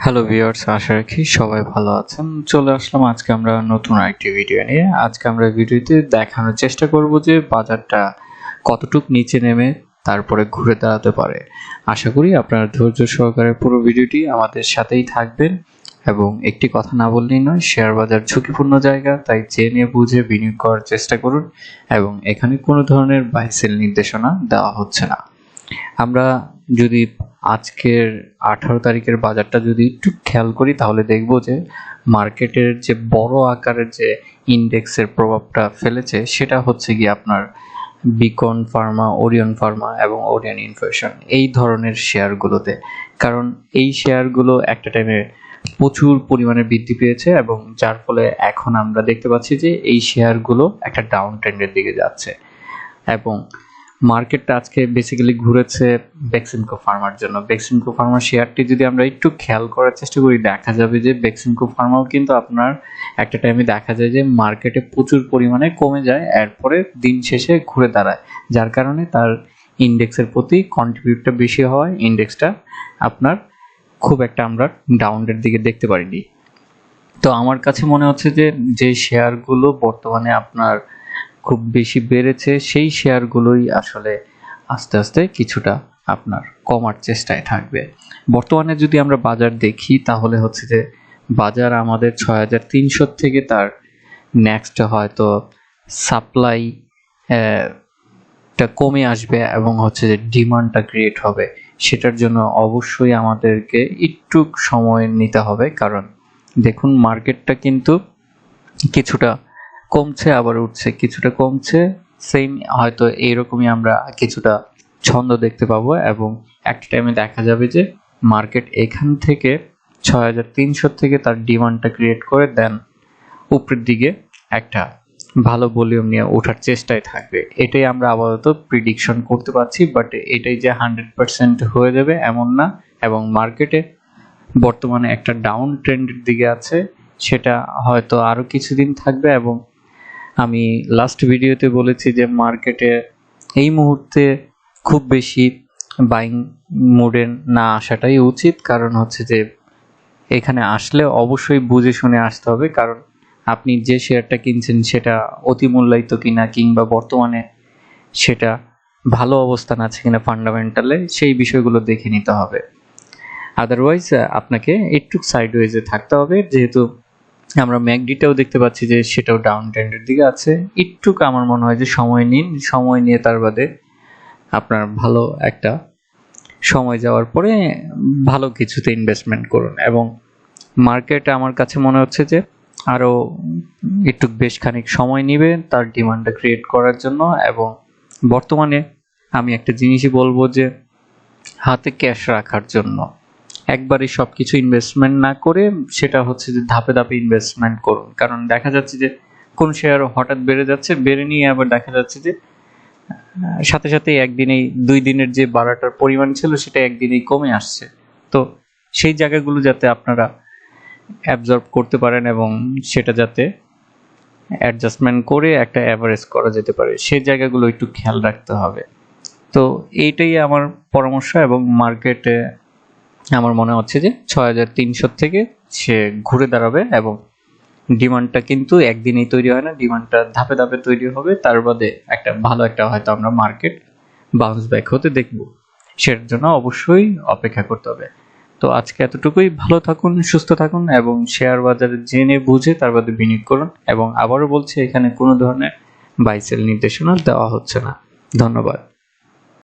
Hello viewers, আশা রাখি সবাই ভালো আছেন। চলে আসলাম আজকে আমরা নতুন আরেকটি ভিডিও নিয়ে। আজকে আমরা ভিডিওতে দেখানোর চেষ্টা করব যে বাজারটা কতটুক নিচে নেমে তারপরে ঘুরে দাঁড়াতে পারে। আশা করি আপনারা ধৈর্য সহকারে পুরো ভিডিওটি আমাদের সাথেই থাকবেন এবং একটি কথা না বললেই নয়, শেয়ার বাজার ঝুঁকিপূর্ণ জায়গা, তাই জেনে বুঝে বিনিয়োগ করার চেষ্টা করুন এবং এখানে কোনো ধরনের বাই সেল নির্দেশনা দেওয়া হচ্ছে না। আমরা যদি আজকের 18 তারিখের বাজারটা যদি একটু খেয়াল করি তাহলে দেখব যে মার্কেটের যে বড় আকারের যে ইন্ডেক্সের প্রভাবটা ফেলেছে সেটা হচ্ছে কি আপনার বিকন ফার্মা, ওরিয়ন ফার্মা এবং ওরিয়ন ইনফরমেশন এই ধরনের শেয়ারগুলোতে। কারণ এই শেয়ারগুলো একটা টাইমে প্রচুর পরিমাণে বৃদ্ধি পেয়েছে এবং যার ফলে এখন আমরা দেখতে পাচ্ছি যে এই শেয়ারগুলো একটা ডাউন ট্রেন্ডের দিকে যাচ্ছে এবং মার্কেটটা আজকে বেসিক্যালি ঘুরেছে বেক্সিমকো ফার্মার জন্য। বেক্সিমকো ফার্মার শেয়ারটি যদি আমরা একটু খেয়াল করার চেষ্টা করি দেখা যাবে যে বেক্সিমকো ফার্মাও কিন্তু আপনার একটা টাইমে দেখা যায় যে মার্কেটে প্রচুর পরিমাণে কমে যায়, এরপরে দিন শেষে ঘুরে দাঁড়ায়, যার কারণে তার ইন্ডেক্সের প্রতি কন্ট্রিবিউটটা বেশি হয়। ইন্ডেক্সটা আপনার খুব একটা আমরা ডাউনের দিকে দেখতে পারিনি। তো আমার কাছে মনে হচ্ছে যে যে শেয়ারগুলো বর্তমানে আপনার খুব বেশি বেড়েছে সেই শেয়ারগুলোই আসলে আস্তে আস্তে কিছুটা আপনার কমার চেষ্টায় থাকবে। বর্তমানে যদি আমরা বাজার দেখি তাহলে হচ্ছে যে বাজার আমাদের 6300 থেকে তার নেক্সট হয়তো সাপ্লাই টা কমে আসবে এবং হচ্ছে যে ডিমান্ডটা ক্রিয়েট হবে। সেটার জন্য অবশ্যই আমাদেরকে একটু সময় নিতে হবে, কারণ দেখুন মার্কেটটা কিন্তু কিছুটা কমছে আবার উঠছে, কিছুটা কমছে, সেম হয়তো এইরকমই আমরা কিছুটা ছন্দ দেখতে পাবো এবং একটা টাইমে দেখা যাবে যে মার্কেট এখান থেকে 6300 থেকে তার ডিমান্ডটা ক্রিয়েট করে দেন উপরের দিকে একটা ভালো ভলিউম নিয়ে ওঠার চেষ্টায় থাকবে। এটাই আমরা আপাতত প্রিডিকশন করতে পারছি, বাট এটাই যে 100% হয়ে যাবে এমন না এবং মার্কেটে বর্তমানে একটা ডাউন ট্রেন্ডের দিকে আছে, সেটা হয়তো আরো কিছুদিন থাকবে। এবং আমি লাস্ট ভিডিওতে বলেছি যে মার্কেটে এই মুহূর্তে খুব বেশি বাইং মোডে না আসাটাই উচিত, কারণ হচ্ছে যে এখানে আসলে অবশ্যই বুঝে শুনে আসতে হবে, কারণ আপনি যে শেয়ারটা কিনছেন সেটা অতি মূল্যায়িত কিনা কিংবা বর্তমানে সেটা ভালো অবস্থান আছে কিনা ফান্ডামেন্টালে, সেই বিষয়গুলো দেখে নিতে হবে। আদারওয়াইজ আপনাকে একটু সাইডওয়েজে থাকতে হবে, যেহেতু আমরা ম্যাকডিটাও দেখতে পাচ্ছি যে সেটাও ডাউন ট্রেন্ডের দিকে আছে। একটু আমার মনে হয় যে সময় নিন, সময় নিয়ে তার বাদে আপনার ভালো একটা সময় যাওয়ার পরে ভালো কিছুতে ইনভেস্টমেন্ট করুন। এবং মার্কেট আমার কাছে মনে হচ্ছে যে আরো একটু বেশ খানিক সময় নেবে তার ডিমান্ডটা ক্রিয়েট করার জন্য। এবং বর্তমানে আমি একটা জিনিসই বলবো যে হাতে ক্যাশ রাখার জন্য, একবারই সবকিছু ইনভেস্টমেন্ট না করে সেটা হচ্ছে যে ধাপে ধাপে ইনভেস্টমেন্ট করুন। কারণ দেখা যাচ্ছে যে কোন শেয়ার হঠাৎ বেড়ে যাচ্ছে, বেড়ে নিয়ে আবার দেখা যাচ্ছে যে সাথে সাথে একদিনেই 2 দিনের যে বাড়াটার পরিমাণ ছিল সেটা একদিনেই কমে আসছে। তো সেই জায়গাগুলো যাতে আপনারা অ্যাবজর্ব করতে পারেন এবং সেটা যাতে অ্যাডজাস্টমেন্ট করে একটা অ্যাভারেজ করা যেতে পারে, সেই জায়গাগুলো একটু খেয়াল রাখতে হবে। তো এইটাই আমার পরামর্শ এবং মার্কেটে আমার মনে হচ্ছে যে 6300 থেকে সে ঘুরে দাঁড়াবে এবং ডিমান্ডটা কিন্তু একদিনেই তৈরি হয় না, ডিমান্ডটা ধাপে ধাপে তৈরি হবে, তার বাদে একটা ভালো একটা হয়তো আমরা মার্কেট বাউন্স ব্যাক হতে দেখব। সেটার জন্য অবশ্যই অপেক্ষা করতে হবে। তো আজকে এতটুকুই। ভালো থাকুন, সুস্থ থাকুন এবং শেয়ার বাজারে জেনে বুঝে তার বাদে বিনিয়োগ করুন। এবং আবারও বলছি, এখানে কোনো ধরনের বাই সেল নির্দেশনা দেওয়া হচ্ছে না। ধন্যবাদ।